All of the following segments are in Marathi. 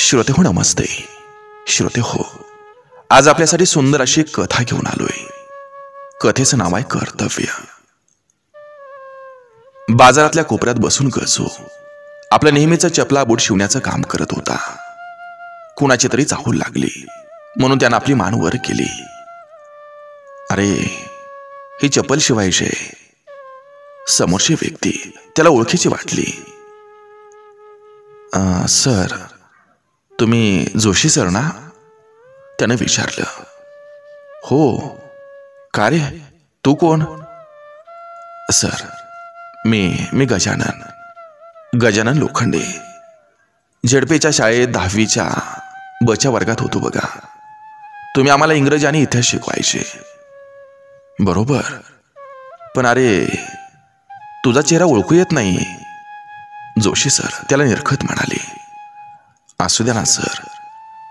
श्रोते हो नमस्ते. श्रोते हो, आज आपल्यासाठी सुंदर अशी एक कथा घेऊन आलोय. कथेचं नाव आहे कर्तव्य. बाजारातल्या कोपऱ्यात बसून गजू आपलं नेहमीचं चपला बूट शिवण्याचं काम करत होता. कुणाची तरी चाहूल लागली म्हणून त्यानं आपली मान वर केली. अरे, ही चप्पल शिवायची. समोरची व्यक्ती त्याला ओळखीची वाटली. सर, तुम्ही जोशी सर ना? त्यानं विचारलं. हो. का रे, तू कोण? सर, मी गजानन लोखंडे. झेडपेच्या शाळेत 10वीच्या बच्या वर्गात होतो बघा. तुम्ही आम्हाला इंग्रजी आणि इतिहास शिकवायचे. बरोबर, पण अरे, तुझा चेहरा ओळखू येत नाही. जोशी सर त्याला निरखत म्हणाले. असू द्या ना सर,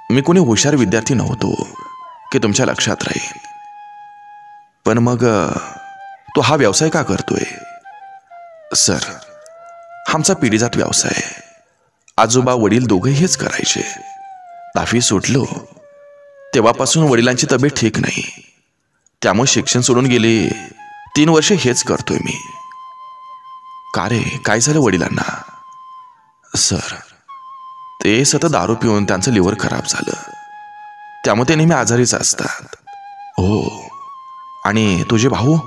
मी कोणी हुशार विद्यार्थी नव्हतो की तुमच्या लक्षात राहील. पण मग तू हा व्यवसाय का करतोय? सर, आमचा पिढीजात व्यवसाय. आजोबा वडील दोघे हेच करायचे. 10वी सुटलो तेव्हापासून वडिलांची तब्येत ठीक नाही, त्यामुळे शिक्षण सोडून गेले 3 वर्षे हेच करतोय मी. का रे, काय झालं वडिलांना? सर, ते सतत दारू पिऊन त्यांचं लिव्हर खराब झालं, त्यामुळे ते नेहमी आजारीच असतात. हो. आणि तुझे भाऊ?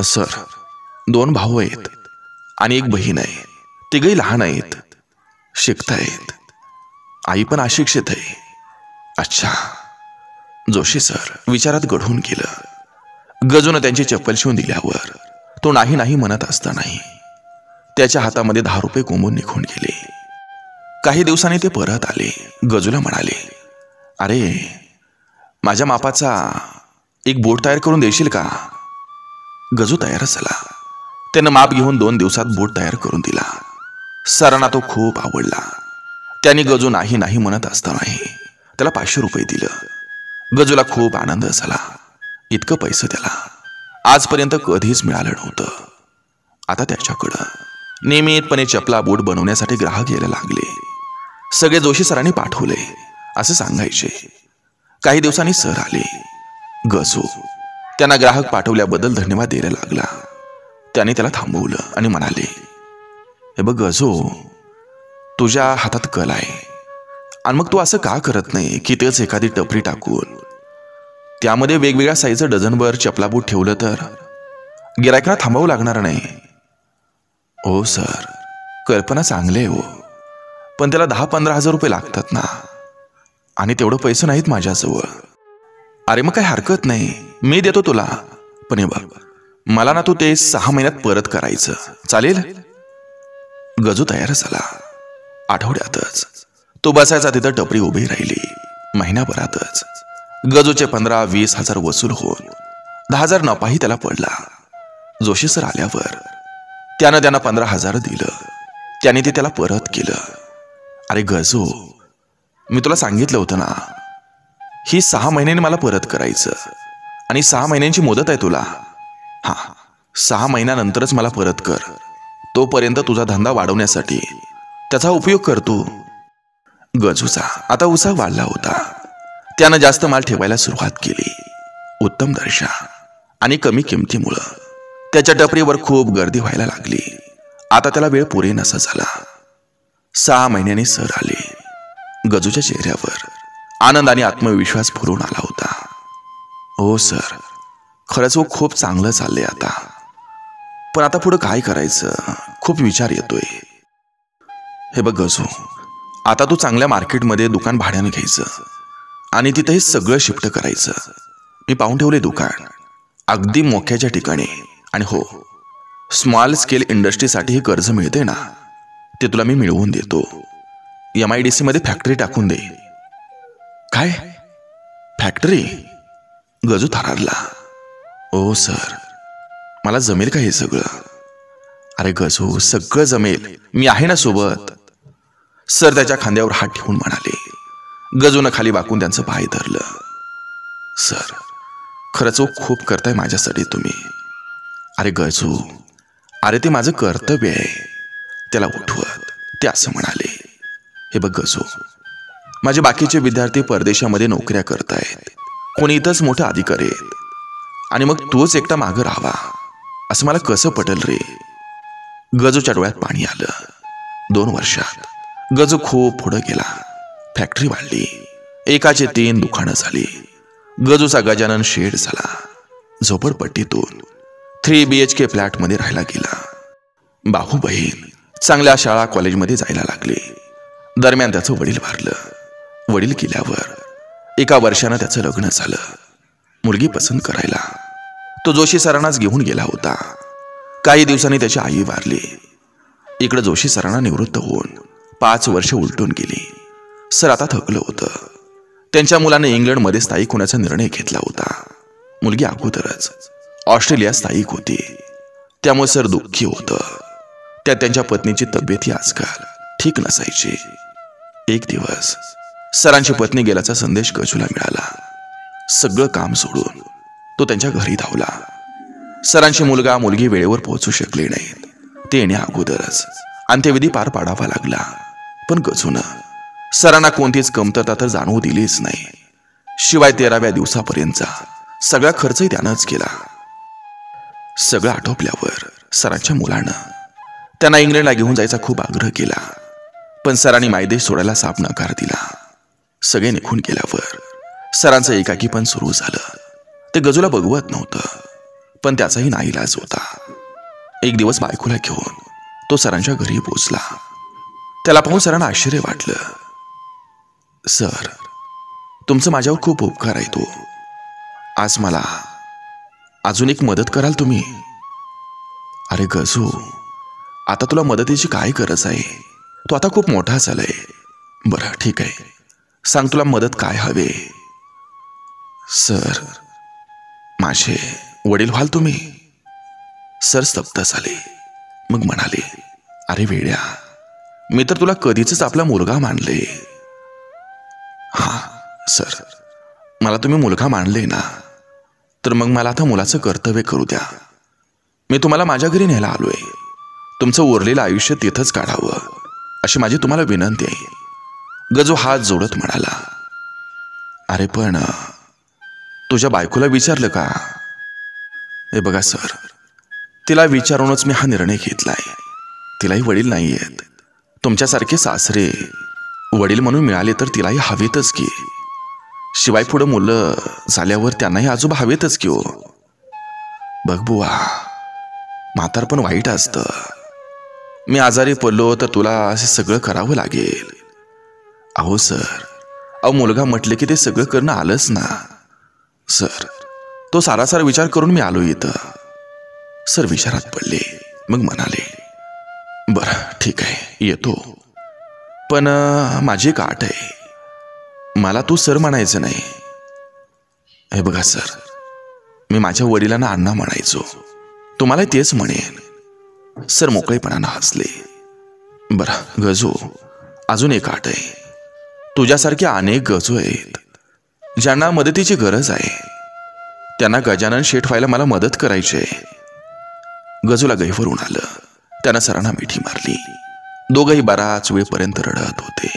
सर, 2 भाऊ आहेत आणि 1 बहीण आहे. तिघही लहान आहेत, शिकतायत. आई पण अशिक्षित आहे. अच्छा. जोशी सर विचारात गढून गेलं. गजून त्यांची चप्पल शिवून दिल्यावर तो नाही नाही म्हणत असतानाही त्याच्या हातामध्ये 10 रुपये कोंबून निघून गेले. काही दिवसांनी ते परत आले. गजूला म्हणाले, अरे, माझ्या मापाचा एक बोट तयार करून देशील का? गजू तयारच झाला. त्यानं माप घेऊन 2 दिवसात बोट तयार करून दिला. सरांना तो खूप आवडला. त्यांनी गजू नाही नाही म्हणत असतानाही त्याला 500 रुपये दिलं. गजूला खूप आनंद झाला. इतकं पैसे त्याला आजपर्यंत कधीच मिळालं नव्हतं. आता त्याच्याकडं नियमितपणे चपला बूट बनवण्यासाठी ग्राहक यायला लागले. सगळे जोशी सरांनी पाठवले असं सांगायचे. काही दिवसांनी सर आले. गजू त्यांना ग्राहक पाठवल्याबद्दल धन्यवाद द्यायला लागला. त्याने त्याला थांबवलं आणि म्हणाले, हे बघ गजू, तुझ्या हातात कल आहे, आणि मग तू असं का करत नाही की तेच एखादी टपरी टाकून त्यामध्ये वेगवेगळ्या साईजचं डझनभर चपलाबूट ठेवलं तर गिरायकांना थांबावं लागणार नाही. हो सर, कल्पना चांगली आहे हो, पण त्याला 10-15 हजार रुपये लागतात ना, आणि तेवढं पैसे नाहीत माझ्याजवळ. अरे मग काही हरकत नाही, मी देतो तुला. पण हे बघ, मला ना तू ते 6 महिन्यात परत करायचं, चालेल? गजू तयार झाला. आठवड्यातच तो बसायचा तिथं टपरी उभी राहिली. महिन्याभरातच गजूचे 15-20 हजार वसूल होऊन 10,000 नफाही त्याला पडला. जोशी सर आल्यावर त्यानं त्यांना 15,000 दिलं. त्याने ते त्याला परत केलं. अरे गजू, मी तुला सांगितलं होतं ना, ही 6 महिन्यांनी मला परत करायचं, आणि 6 महिन्यांची मुदत आहे तुला. हा, 6 महिन्यानंतरच मला परत कर. तोपर्यंत तुझा धंदा वाढवण्यासाठी त्याचा उपयोग करतो. गजूचा आता उत्साह वाढला होता. त्यानं जास्त माल ठेवायला सुरुवात केली. उत्तम दर्जा आणि कमी किमतीमुळं त्याच्या टपरीवर खूप गर्दी व्हायला लागली. आता त्याला वेळ पुरेनासा झाला. 6 महिन्यांनी सर आले. गजूच्या चेहऱ्यावर आनंद आणि आत्मविश्वास फुलून आला होता. हो सर, खरंच हो, खूप चांगलं चाललंय आता, पण आता पुढं काय करायचं खूप विचार येतोय. हे बघ गजू, आता तू चांगल्या मार्केटमध्ये दुकान भाड्यानं घ्यायचं आणि तिथं हे सगळं शिफ्ट करायचं. मी पाहून ठेवले दुकान अगदी मोक्याच्या ठिकाणी. आणि हो, स्मॉल स्केल इंडस्ट्रीसाठी हे कर्ज मिळते ना, ते तुला मी मिळवून देतो. MIDC मध्ये फॅक्टरी टाकून दे. काय फॅक्टरी? गजू थरारला. ओ सर, मला जमेल का हे सगळं? अरे गजू, सगळं जमेल, मी आहे ना सोबत. सर त्याच्या खांद्यावर हात ठेवून म्हणाले. गजूनं खाली वाकून त्यांचं पाय धरलं. सर, खरंच खूप करताय माझ्यासाठी तुम्ही. अरे गजू, अरे ते माझं कर्तव्य आहे. त्याला उठवत ते असं म्हणाले, हे बघ गजू, माझे बाकीचे विद्यार्थी परदेशामध्ये नोकऱ्या करतायत, कोणी इथंच मोठा अधिकारी आहेत, आणि मग तोच एकटा मागं राहावा असं मला कसं पटेल रे. गजूच्या डोळ्यात पाणी आलं. 2 वर्षात गजू खूप पुढे गेला. फॅक्टरी वाढली, एकाचे 3 दुकानं झाली. गजूचा गजानन शेठ झाला. झोपडपट्टीतून 3 BHK फ्लॅटमध्ये राहायला गेला. भाऊ बहीण चांगल्या शाळा कॉलेजमध्ये जायला लागले. दरम्यान त्याचं वडील वारलं. वडील गेल्यावर 1 वर्षानं त्याचं लग्न झालं. मुलगी पसंत करायला तो जोशी सरांनाच घेऊन गेला होता. काही दिवसांनी त्याची आई वारली. इकडे जोशी सरांना निवृत्त होऊन 5 वर्ष उलटून गेली. सर आता थकलं होतं. त्यांच्या मुलाने इंग्लंडमध्ये स्थायिक होण्याचा निर्णय घेतला होता. मुलगी अगोदरच ऑस्ट्रेलियात स्थायिक होती, त्यामुळे सर दुःखी होतं. त्यात त्यांच्या पत्नीची तब्येतही आजकाल ठीक नसायची. एक दिवस सरांची पत्नी गेल्याचा संदेश गजूला मिळाला. सगळं काम सोडून तो त्यांच्या घरी धावला. सरांची मुलगा मुलगी वेळेवर पोहोचू शकले नाहीत. ते येण्या अगोदरच अंत्यविधी पार पाडावा लागला. पण गजूनं सरांना कोणतीच कमतरता तर जाणवू दिलीच नाही. शिवाय 13व्या दिवसापर्यंतचा सगळा खर्चही त्यानंच केला. सगळं आटोपल्यावर सरांच्या मुलानं त्यांना इंग्लंडला घेऊन जायचा खूप आग्रह केला, पण सरांनी मायदेश सोडायला साफ नकार दिला. सगळे निघून गेल्यावर सरांचं एकाकी पण सुरू झालं. ते गजूला बघवत नव्हतं, पण त्याचाही नाईलाज होता. एक दिवस बायकोला घेऊन तो सरांच्या घरी पोचला. त्याला पाहून सरांना आश्चर्य वाटलं. सर, तुमचं माझ्यावर खूप उपकार आहे. तो आज मला अजून एक मदत कराल तुम्ही? अरे गजू, आता तुला मदतीची काय गरज आहे? तू आता खूप मोठा झालाय. बरं ठीक आहे, सांग तुला मदत काय हवे? सर, माझे वडील व्हाल तुम्ही. सर स्तब्ध झाले. मग म्हणाले, अरे वेड्या, मी तर तुला कधीच आपला मुलगा मानले. हा सर, मला तुम्ही मुलगा मानले ना, तर मग मला आता मुलाचं कर्तव्य करू द्या. मी तुम्हाला माझ्या घरी न्यायला आलोय. तुमचं उरलेलं आयुष्य तिथंच काढावं अशी माझी तुम्हाला विनंती आहे. गजू हात जोडत म्हणाला, अरे पण तुझ्या बायकोला विचारलं का? हे बघा सर, तिला विचारूनच मी हा निर्णय घेतलाय. तिलाही वडील नाही आहेत. तुमच्यासारखे सासरे वडील म्हणून मिळाले तर तिलाही हवेतच की. शिवाय पुढं मुलं झाल्यावर त्यांनाही आजोबा हवेतच की हो. बघ बुवा, म्हातारपण वाईट असतं. मी आजारी पडलो तर तुला असे सगळं करावं लागेल. अहो सर, अहो मुलगा म्हटले की ते सगळं करणं आलंच ना. सर, तो सारासार विचार करून मी आलो इथं. सर विचारात पडले. मग म्हणाले, बरं ठीक आहे, येतो. पण माझी एक अट आहे. मला तू सर म्हणायचं नाही. हे बघा सर, मी माझ्या वडिलांना अण्णा म्हणायचो. तुम्हाला तेच म्हणेन. सर मोकळेपणानं हसले. बरं गजू, अजून एक अट आहे. तुझ्यासारखे अनेक गजू आहेत ज्यांना मदतीची गरज आहे. त्यांना गजानन शेठ व्हायला मला मदत करायची आहे. गजूला गैफरून आलं. त्यानं सरांना मिठी मारली. दोघंही बराच वेळपर्यंत रडत होते.